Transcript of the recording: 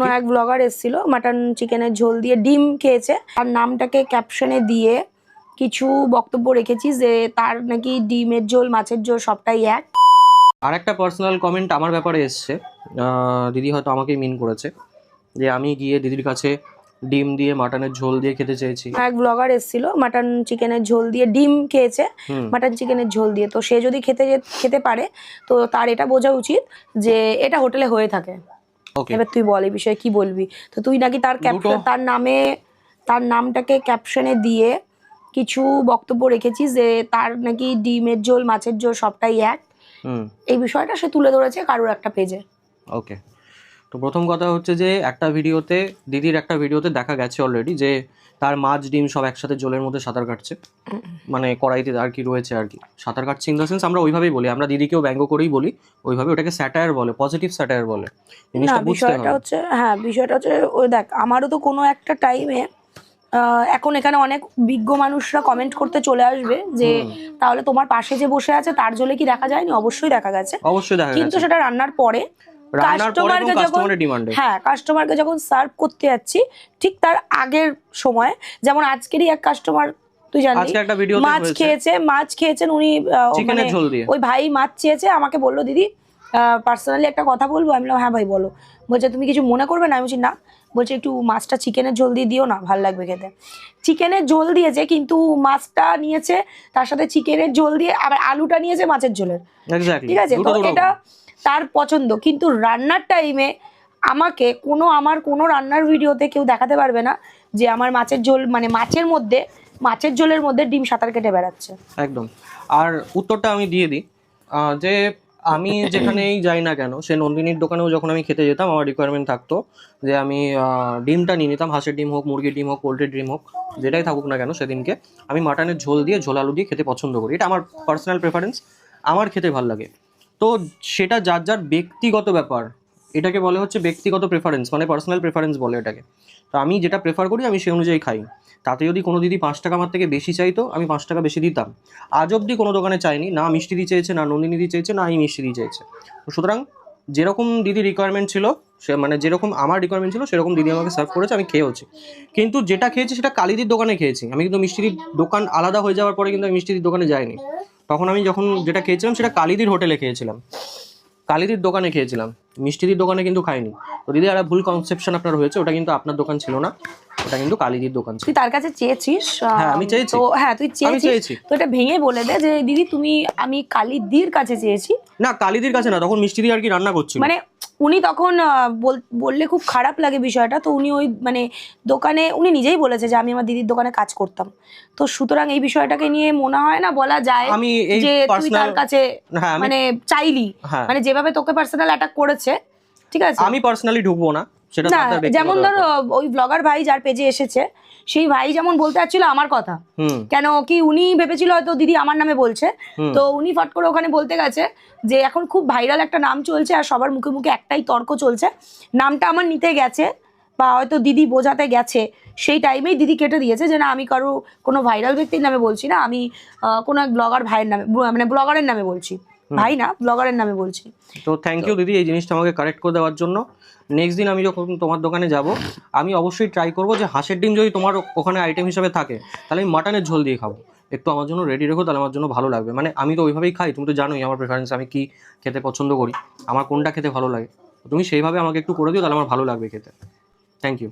এক ব্লগার এসেছিল মাটন চিকেনের ঝোল দিয়ে ডিম খেয়েছে আর নামটাকে ক্যাপশনে দিয়ে কিছু বক্তব্য রেখেছি যে তার নাকি ডিমের ঝোল মাছের ঝোল সবটাই এক। আর একটা পার্সোনাল কমেন্ট আমার ব্যাপারে এসছে, দিদি হয়তো আমাকেই মিন করেছে যে আমি গিয়ে দিদির কাছে ডিম দিয়ে মাটনের ঝোল দিয়ে খেতে চেয়েছি। এক ব্লগার এসেছিল মাটন চিকেনের ঝোল দিয়ে ডিম খেয়েছে মাটন চিকেনের ঝোল দিয়ে, তো সে যদি খেতে পারে তো তার এটা বোঝা উচিত যে এটা হোটেলে হয়ে থাকে। এবার তুই বল এই বিষয়ে কি বলবি? তো তুই নাকি তার নামটাকে ক্যাপশনে দিয়ে কিছু বক্তব্য রেখেছিস যে তার নাকি ডিমের ঝোল মাছের ঝোল সবটাই এক। এই বিষয়টা সে তুলে ধরেছে কারোর একটা পেজে। ওকে, তো প্রথম কথা হচ্ছে যে দিদির একটা ভিডিওতে দেখা গেছে অলরেডি যে তার মাছ ডিম সব একসাথে জলের মধ্যে সাঁতার কাটছে, মানে কড়াইতে আর কি রয়েছে আর কি সাঁতার কাটছে। ইন দ্য সেন্স আমরা ওইভাবেই বলি, আমরা দিদিকেও ব্যঙ্গ করেই বলি ওইভাবে, ওটাকে স্যাটায়ার বলে, পজিটিভ স্যাটায়ার বলে। বিষয়টা হচ্ছে ওই দেখ, আমারও তো কোনো একটা টাইমে এখন এখানে অনেক বিজ্ঞ মানুষরা কমেন্ট করতে চলে আসবে যে তাহলে তোমার পাশে যে বসে আছে তার ঝোলে কি দেখা যায়নি? অবশ্যই দেখা গেছে, কিন্তু সেটা রান্নার পরে কাস্টমারকে যখন সার্ভ করতে যাচ্ছি ঠিক তার আগের সময়, যেমন আজকেরই এক কাস্টমার তুই জানিস মাছ খেয়েছেন উনি, ওই ভাই মাছ চেয়েছে, আমাকে বললো দিদি পার্সোনালি একটা কথা বলবো। আমি বললাম হ্যাঁ ভাই বলো। বলছে তুমি কিছু মনে করবে না? আমি বলছি না। বলছে একটু মাছটা চিকেনের ঝোল দিয়ে দিও না, ভালো লাগবে খেতে। চিকেনের ঝোল দিয়েছে কিন্তু মাছটা নিয়েছে তার সাথে চিকেনের ঝোল দিয়ে, আবার আলুটা নিয়েছে মাছের ঝোলের, ঠিক আছে? তো এটা তার পছন্দ, কিন্তু রান্নার টাইমে আমাকে আমার কোনো রান্নার ভিডিওতে কেউ দেখাতে পারবে না যে আমার মাছের ঝোল মানে মাছের ঝোলের মধ্যে ডিম সাঁতার কেটে বেড়াচ্ছে। একদম। আর উত্তরটা আমি দিয়ে দিই যে আমি যেখানেই যাই না কেন, সে নন্দিনীর দোকানেও যখন আমি খেতে যেতাম আমার রিকোয়ারমেন্ট থাকতো যে আমি ডিমটা নিয়ে নিতাম, হাঁসের ডিম হোক, মুরগির ডিম হোক, পোলট্রির ডিম হোক, যেটাই থাকুক না কেন সেদিনকে আমি মাটনের ঝোল দিয়ে ঝোল আলু দিয়ে খেতে পছন্দ করি। এটা আমার পার্সোনাল প্রেফারেন্স, আমার খেতে ভালো লাগে। তো সেটা যার যার ব্যক্তিগত ব্যাপার, এটাকে বলে হচ্ছে ব্যক্তিগত প্রেফারেন্স, মানে পার্সোনাল প্রেফারেন্স বলে এটাকে। তো আমি যেটা প্রেফার করি আমি সেই অনুযায়ী খাই। তাতে যদি কোনো দিদি 5 টাকা আমার থেকে বেশি চাইতো আমি 5 টাকা বেশি দিতাম। আজ অবধি কোনো দোকানে চাইনি, না মিষ্টি দিয়ে চেয়েছে, না নন্দিনী দিয়ে চেয়েছে, না এই মিষ্টি দিয়ে চেয়েছে। সুতরাং যেরকম দিদি রিকোয়ারমেন্ট ছিল, সে মানে যেরকম আমার রিকোয়ারমেন্ট ছিল সেরকম দিদি আমাকে সার্ভ করেছে, আমি খেয়েওছি। কিন্তু যেটা খেয়েছি সেটা কালিদির দোকানে খেয়েছি আমি, কিন্তু মিষ্টির দোকান আলাদা হয়ে যাওয়ার পরে কিন্তু আমি মিষ্টির দোকানে যাইনি। তখন আমি যখন যেটা খেয়েছিলাম সেটা কালিদির হোটেলে খেয়েছিলাম, কালিদির দোকানে খেয়েছিলাম, মিষ্টিদির দোকানে কিন্তু খাইনি। তো দিদি একটা ভুল কনসেপশন আপনার হয়েছে, ওটা কিন্তু আপনার দোকান ছিল না, ওটা কিন্তু কালিদির দোকান ছিল। তুই তার কাছে চেয়েছিস? হ্যাঁ আমি চেয়েছি। তো হ্যাঁ তুই চেয়েছি, তো এটা ভেঙে বলে দে যে দিদি আমি কালিদির কাছে চেয়েছি। না কালিদির কাছে না, তখন মিষ্টিদি আর কি রান্না করছিল, মানে উনি তখন বললে খুব খারাপ লাগে বিষয়টা। তো উনি ওই মানে দোকানে উনি নিজেই বলেছে যে আমি আমার দিদির দোকানে কাজ করতাম। তো সুতরাং এই বিষয়টাকে নিয়ে মনে হয় না বলা যায় যে তুই তার কাছে মানে চাইলি, মানে যেভাবে তোকে পার্সোনাল অ্যাটাক করেছে, ঠিক আছে? আমি পার্সোনালি ঢুকবো না সেটা। যেমন ধর ওই ব্লগার ভাই যার পেজে এসেছে সেই ভাই যেমন বলতে চাচ্ছিল আমার কথা, কেন কি উনি ভেবেছিল হয়তো দিদি আমার নামে বলছে, তো উনি ফট করে ওখানে বলতে গেছে যে এখন খুব ভাইরাল একটা নাম চলছে আর সবার মুখে মুখে একটাই তর্ক চলছে, নামটা আমার নিতে গেছে বা হয়তো দিদি বোঝাতে গেছে, সেই টাইমেই দিদি কেটে দিয়েছে যে না আমি কোনো ভাইরাল ব্যক্তির নামে বলছি না, আমি কোনো এক ব্লগার ভাইয়ের নামে মানে ব্লগারের নামে বলছি, ভাই না ব্লগারের নামে বলছি। তো থ্যাংক ইউ দিদি এই জিনিসটা আমাকে কারেক্ট করে দেওয়ার জন্য। নেক্সট দিন আমি যখন তোমার দোকানে যাব আমি অবশ্যই ট্রাই করবো যে হাঁসের ডিম যদি তোমার ওখানে আইটেম হিসেবে থাকে তাহলে আমি মাটনের ঝোল দিয়ে খাবো, একটু আমার জন্য রেডি রেখো, তাহলে আমার জন্য ভালো লাগবে। মানে আমি তো ওইভাবেই খাই, তুমি তো জানোই আমার প্রেফারেন্স, আমি কি খেতে পছন্দ করি, আমার কোনটা খেতে ভালো লাগে, তুমি সেইভাবে আমাকে একটু করে দিও, তাহলে আমার ভালো লাগবে খেতে। Thank you.